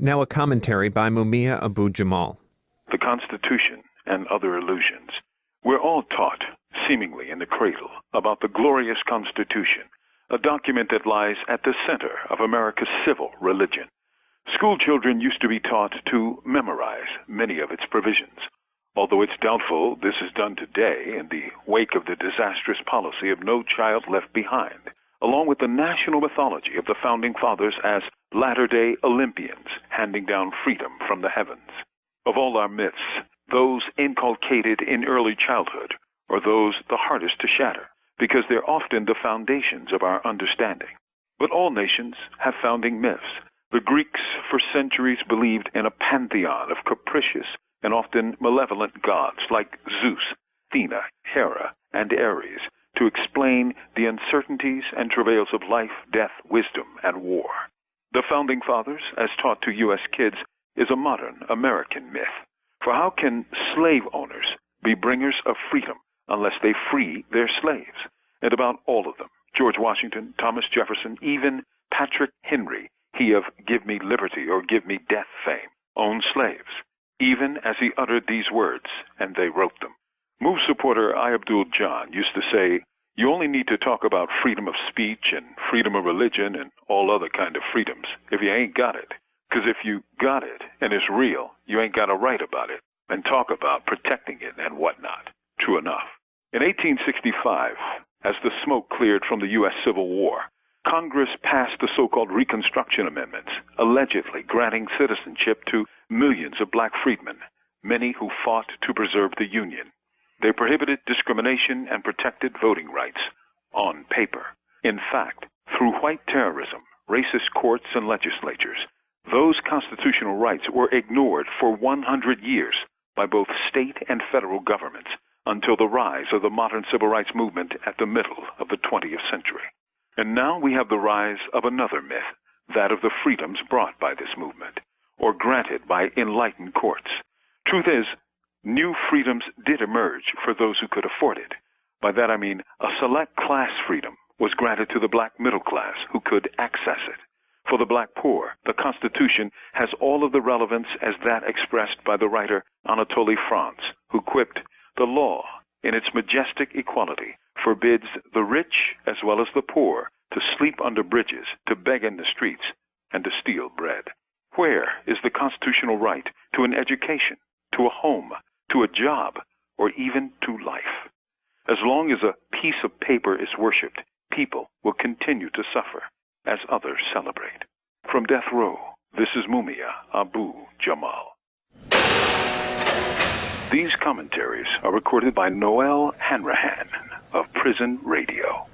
Now a commentary by Mumia Abu-Jamal. The Constitution and Other Illusions. We're all taught, seemingly in the cradle, about the glorious Constitution, a document that lies at the center of America's civil religion. School children used to be taught to memorize many of its provisions, although it's doubtful this is done today in the wake of the disastrous policy of No Child Left Behind, along with the national mythology of the Founding Fathers as latter-day Olympians handing down freedom from the heavens. Of all our myths, those inculcated in early childhood are those the hardest to shatter, because they're often the foundations of our understanding. But all nations have founding myths. The Greeks for centuries believed in a pantheon of capricious and often malevolent gods like Zeus, Athena, Hera, and Ares to explain the uncertainties and travails of life, death, wisdom, and war. The Founding Fathers, as taught to U.S. kids, is a modern American myth. For how can slave owners be bringers of freedom unless they free their slaves? And about all of them, George Washington, Thomas Jefferson, even Patrick Henry, he of "Give me liberty or give me death" fame, owned slaves, even as he uttered these words, and they wrote them. MOVE supporter I. Abdul John used to say, "You only need to talk about freedom of speech and freedom of religion and all other kind of freedoms if you ain't got it. Because if you got it and it's real, you ain't got to write about it and talk about protecting it and whatnot." True enough. In 1865, as the smoke cleared from the U.S. Civil War, Congress passed the so-called Reconstruction Amendments, allegedly granting citizenship to millions of black freedmen, many who fought to preserve the Union. They prohibited discrimination and protected voting rights on paper. In fact, through white terrorism, racist courts and legislatures, those constitutional rights were ignored for 100 years by both state and federal governments until the rise of the modern civil rights movement at the middle of the 20th century. And now we have the rise of another myth, that of the freedoms brought by this movement, or granted by enlightened courts. Truth is, new freedoms did emerge for those who could afford it. By that I mean a select class freedom was granted to the black middle class who could access it. For the black poor, the Constitution has all of the relevance as that expressed by the writer Anatole France, who quipped, "The law, in its majestic equality, forbids the rich as well as the poor to sleep under bridges, to beg in the streets, and to steal bread." Where is the constitutional right to an education, to a home, to a job, or even to life? As long as a piece of paper is worshipped, people will continue to suffer as others celebrate. From death row, this is Mumia Abu-Jamal. These commentaries are recorded by Noel Hanrahan of Prison Radio.